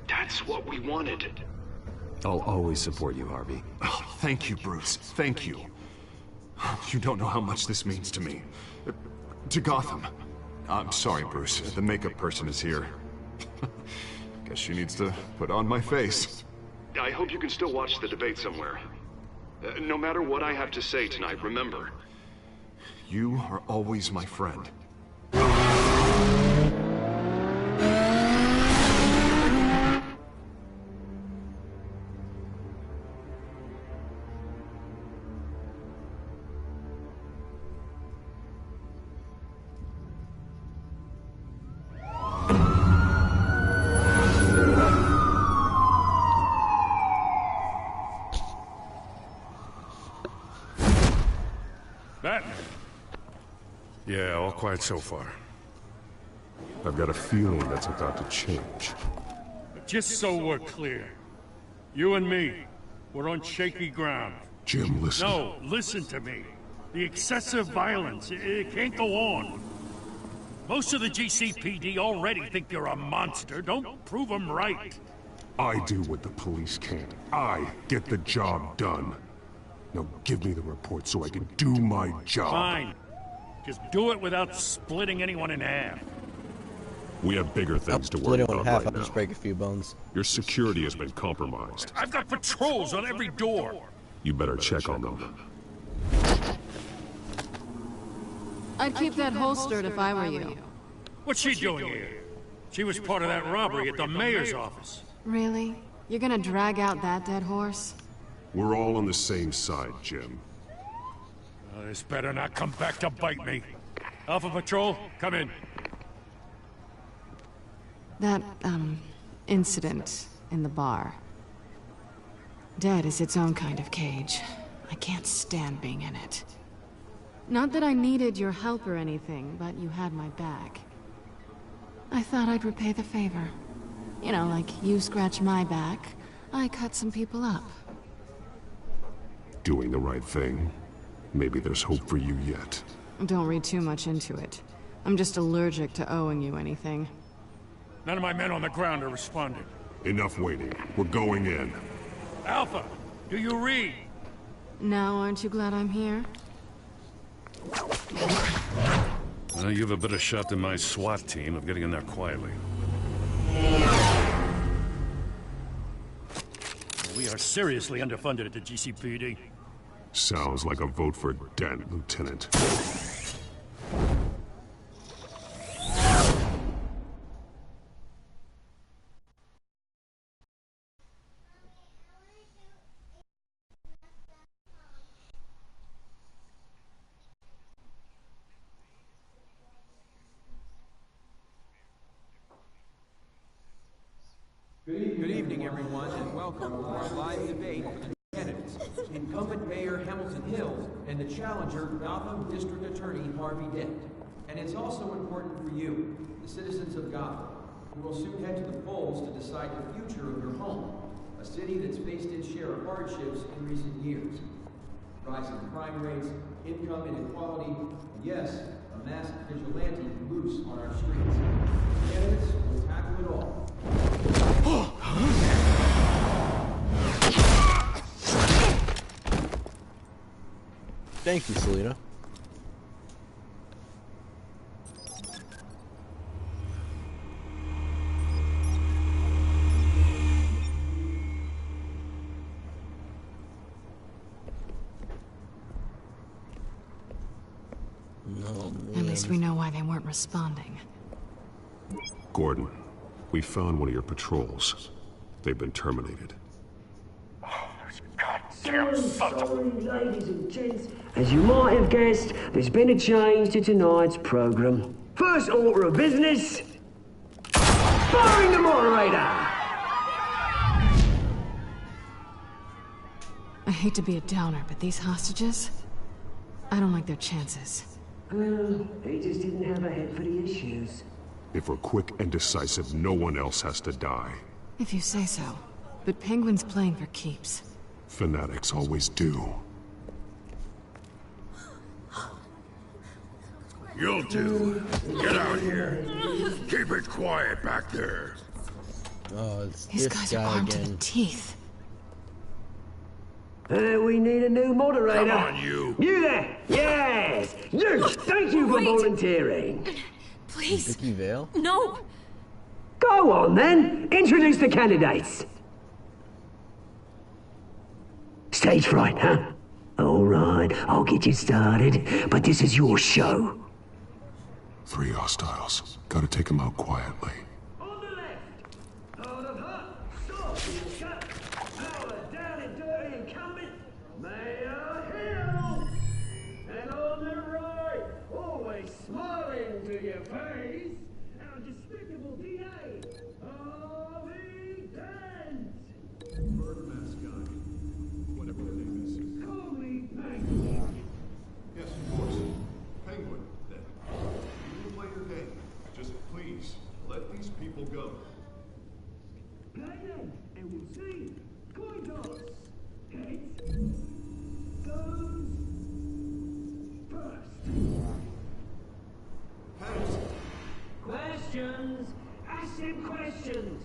That's what we wanted. I'll always support you, Harvey. Oh, thank you, Bruce. Thank you. You don't know how much this means to me. To Gotham. I'm sorry, Bruce. The makeup person is here. Guess she needs to put on my face. I hope you can still watch the debate somewhere. No matter what I have to say tonight, remember. You are always my friend. Batman. Yeah, all quiet so far. I've got a feeling that's about to change. Just so we're clear, you and me, we're on shaky ground. Jim, listen. No, listen to me. The excessive violence, it can't go on. Most of the GCPD already think you're a monster. Don't prove them right. I do what the police can't. I get the job done. Now give me the report so I can do my job. Fine. Just do it without splitting anyone in half. We have bigger things to Split worry it in about half, right I'll just now. break a few bones. Your security has been compromised. I've got patrols on every door. You better check on them. I'd keep that holstered if I were you. What's she doing here? She was part of that robbery at the mayor's office. Really? You're gonna drag out that dead horse? We're all on the same side, Jim. This better not come back to bite me. Alpha Patrol, come in. That, incident in the bar. Dead is its own kind of cage. I can't stand being in it. Not that I needed your help or anything, but you had my back. I thought I'd repay the favor. You know, like you scratch my back, I cut some people up. Doing the right thing. Maybe there's hope for you yet. Don't read too much into it. I'm just allergic to owing you anything. None of my men on the ground are responding. Enough waiting. We're going in. Alpha, do you read? Now, aren't you glad I'm here? Well, you have a better shot than my SWAT team of getting in there quietly. We are seriously underfunded at the GCPD. Sounds like a vote for Dent, Lieutenant. Good evening, everyone, and welcome to our live debate for the candidates, incumbent Mayor Hamilton Hills and the challenger Gotham District Attorney Harvey Dent. And it's also important for you, the citizens of Gotham, who will soon head to the polls to decide the future of your home, a city that's faced its share of hardships in recent years. Rising crime rates, income inequality, and yes, a masked vigilante loose on our streets. Candidates will tackle it all. Thank you, Selena. At least we know why they weren't responding. Gordon, we found one of your patrols. They've been terminated. Sorry, ladies and gents. As you might have guessed, there's been a change to tonight's program. First order of business, firing the moderator! I hate to be a downer, but these hostages, I don't like their chances. Well, he just didn't have a head for the issues. If we're quick and decisive, no one else has to die. If you say so. But Penguin's playing for keeps. Fanatics always do. You'll do. Get out here. Keep it quiet back there. Oh, it's These this guys are guy armed to again. the teeth. We need a new moderator. Come on, you. You there! Yes! You! Thank you for volunteering. Please. Vicky Vale? No. Go on, then. Introduce the candidates. Stage fright, huh? All right, I'll get you started, but this is your show. 3 hostiles. Gotta take them out quietly. On the left, out of her, stop, shut, power down and dirty incumbent, Mayor Hill. And on the right, always smiling to your face, our despicable DA, Harvey Dent. Bird mascot. Whatever the name is. Call me Penguin. Yes, of course. Penguin, then. You can play your game. Just please, let these people go. Play then, and we'll see. Coin toss. Heads. Goes first. Heads. Questions. Ask them questions.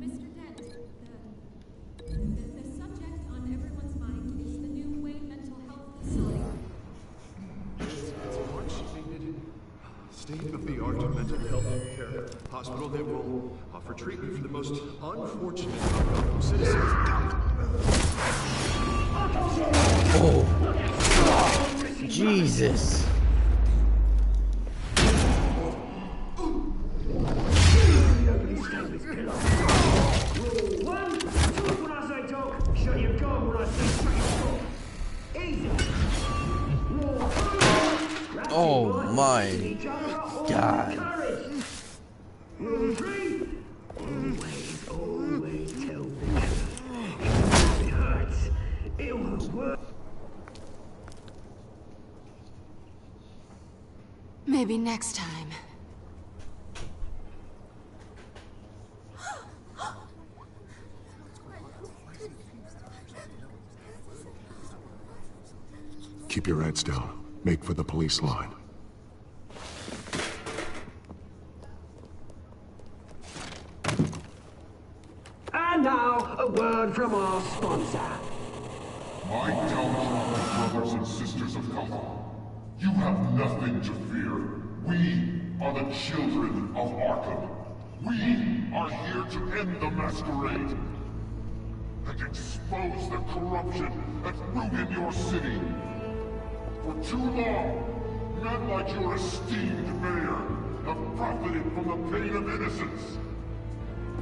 Mr. Dent, the subject on everyone's mind is the new Wayne Mental Health Facility. It's a much-needed state-of-the-art mental health care hospital that will offer treatment for the most unfortunate of Gotham citizens. Oh. Jesus. One, talk when I say talk. Shut your gun when I say shut your gun. Easy. Oh my God. Rule 3. Always tell the truth. If it hurts, it won't work. Maybe next time. Keep your heads down. Make for the police line. And now, a word from our sponsor. My downhearted brothers and sisters of Gotham, you have nothing to fear. We are the children of Arkham. We are here to end the masquerade and expose the corruption that rooted your city. For too long, men like your esteemed mayor have profited from the pain of innocence.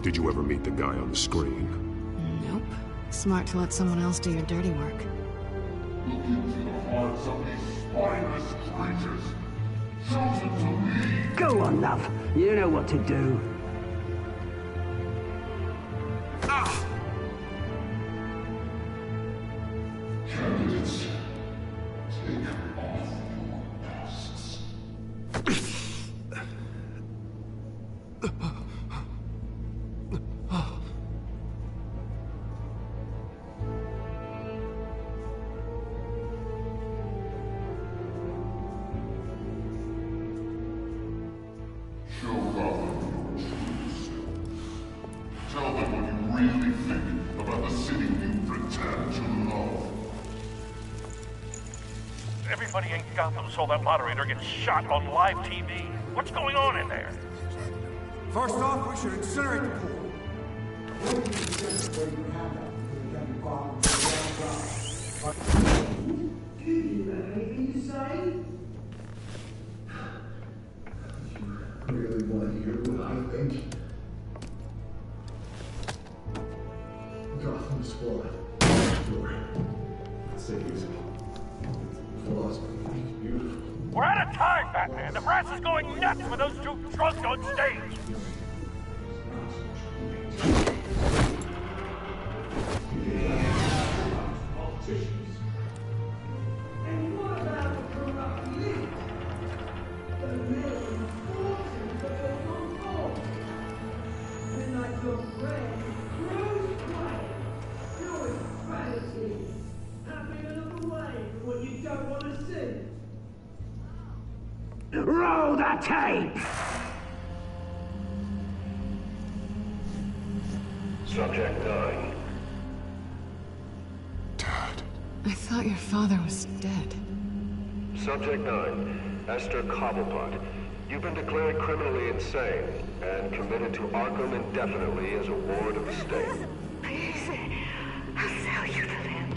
Did you ever meet the guy on the screen? Nope. Smart to let someone else do your dirty work. Look into the hearts of these spineless creatures, chosen to lead. Go on, love. You know what to do. Candidates, take off your masks. Everybody in Gotham saw that moderator get shot on live TV. What's going on in there? First off, we should incinerate the pool. Do you have anything to say? Really want to hear what I think? Gotham Squad. Sure. Say easy. Flaws, beautiful. We're out of time, Batman. The brass is going nuts with those two drunks on stage. Politicians. And what about the corrupt elite? The million fortunes that they don't own. When I took Red, Bruce Wayne, your strategy. Having a look away from what you don't want to see. Roll the tape! Subject 9. I thought your father was dead. Subject 9. Esther Cobblepot. You've been declared criminally insane and committed to Arkham indefinitely as a ward of the state. Please, I'll sell you the land.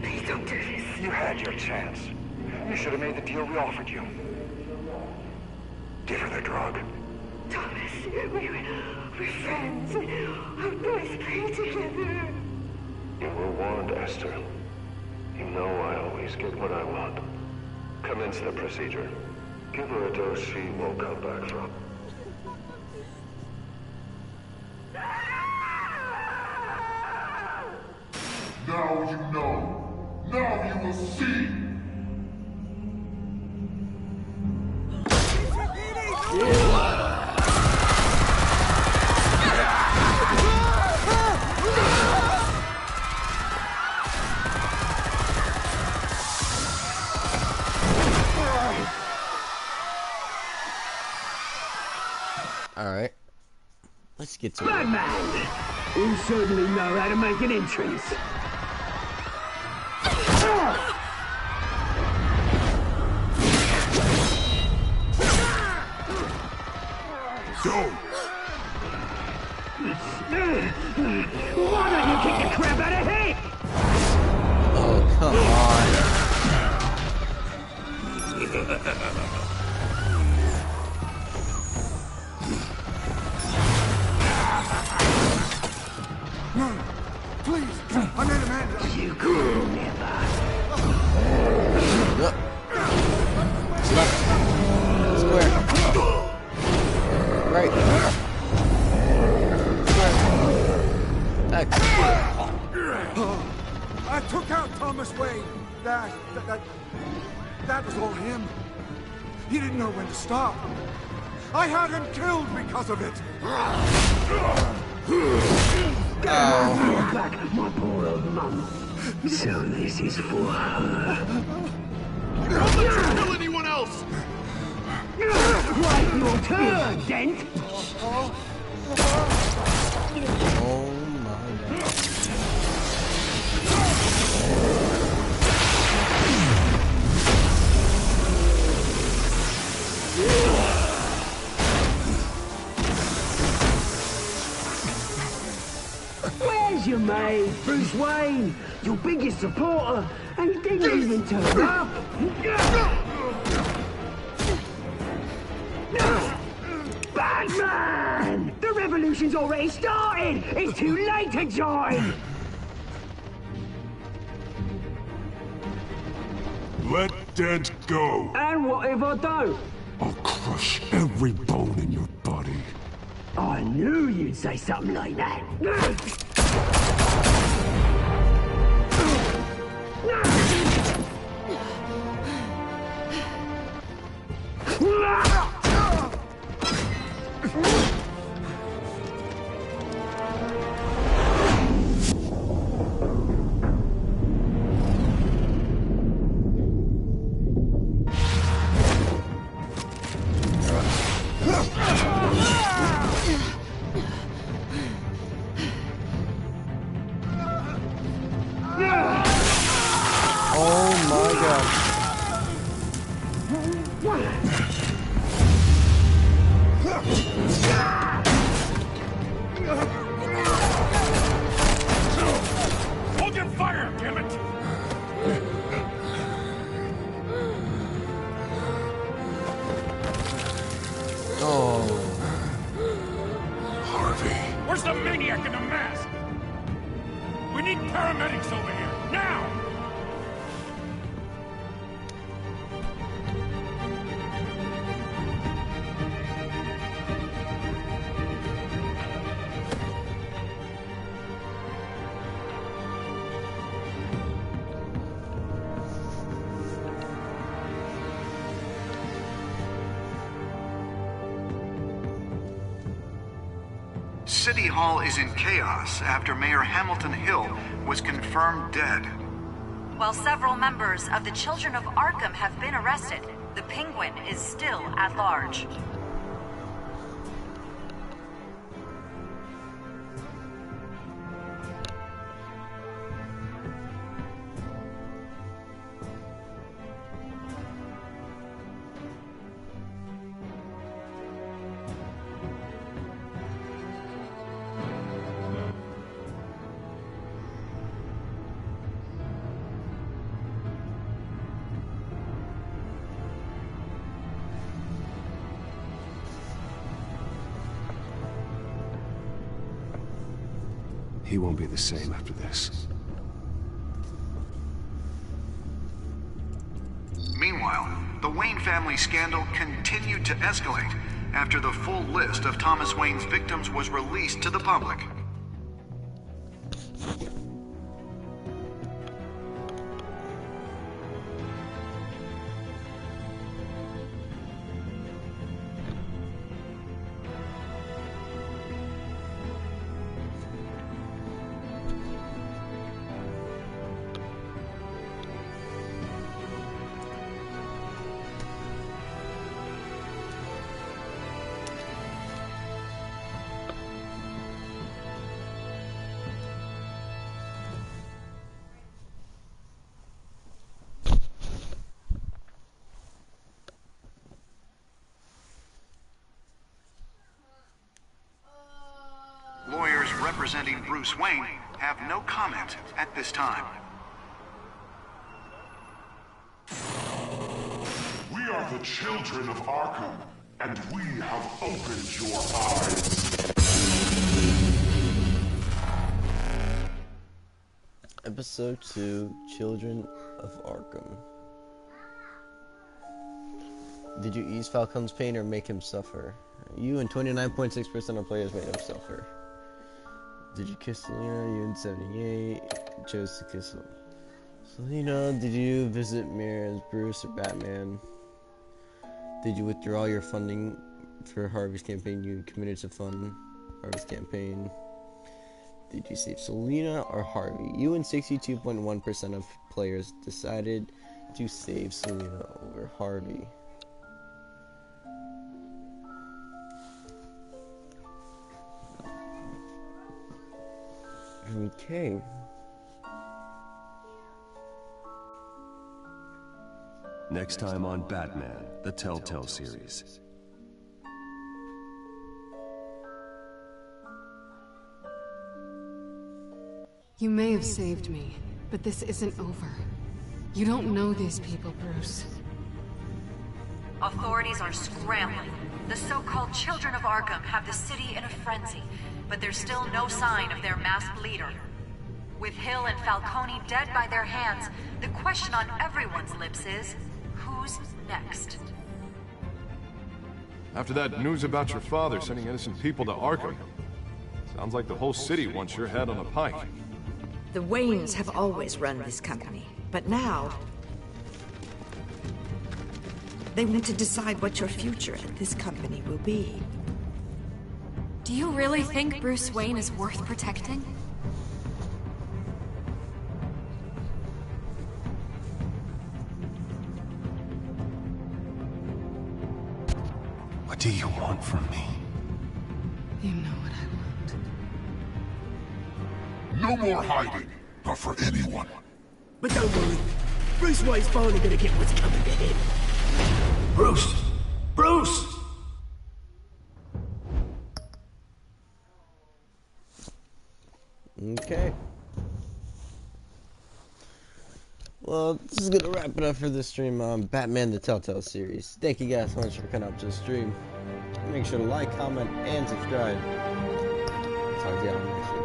Please don't do this. You had your chance. You should have made the deal we offered you. Give her the drug. Thomas, we're friends. Our boys play together. You were warned, Esther. You know I always get what I want. Commence the procedure. Give her a dose she won't come back from. Now you know. Now you will see. Alright. Let's get to it. Batman! You certainly know how to make an entrance. Go! Why don't you kick the crap out of him? Oh, come on. No, please, I made Amanda. You could never. Left. Square. Right. Square. X. I took out Thomas Wayne. That was all him. He didn't know when to stop. I had him killed because of it. Back, my poor old mum. So this is for her. Don't let you kill anyone else! Right, your turn, Dent! Oh my god. Where's your mate, Bruce Wayne? Your biggest supporter, and he didn't even turn up. Batman! The revolution's already started! It's too late to join! Let Dent go. And what if I don't? I'll crush every bone in your body. I knew you'd say something like that. Oh my god. Where's the maniac in the mask? We need paramedics over here, now! City Hall is in chaos after Mayor Hamilton Hill was confirmed dead. While several members of the Children of Arkham have been arrested, the Penguin is still at large. He won't be the same after this. Meanwhile, the Wayne family scandal continued to escalate after the full list of Thomas Wayne's victims was released to the public. Lawyers representing Bruce Wayne have no comment at this time. We are the children of Arkham, and we have opened your eyes. Episode 2, Children of Arkham. Did you ease Falcon's pain or make him suffer? You and 29.6% of players made him suffer. Did you kiss Selena? You and 78 chose to kiss Selena. Did you visit Mir as Bruce or Batman? Did you withdraw your funding for Harvey's campaign? You committed to fund Harvey's campaign. Did you save Selena or Harvey? You and 62.1% of players decided to save Selena over Harvey. Okay. Next time on Batman, the Telltale series. You may have saved me, but this isn't over. You don't know these people, Bruce. Authorities are scrambling. The so-called Children of Arkham have the city in a frenzy, but there's still no sign of their masked leader. With Hill and Falcone dead by their hands, the question on everyone's lips is, who's next? After that news about your father sending innocent people to Arkham, sounds like the whole city wants your head on a pike. The Waynes have always run this company, but now they want to decide what your future at this company will be. Do you really think Bruce Wayne is worth protecting? What do you want from me? You know what I No want. more hiding, not for anyone. But don't worry, Bruce Wayne's finally gonna get what's coming to him. Bruce! Bruce! Okay. Well, this is gonna wrap it up for this stream on Batman the Telltale series. Thank you guys so much for coming up to the stream. Make sure to like, comment, and subscribe. Talk 吵架没事。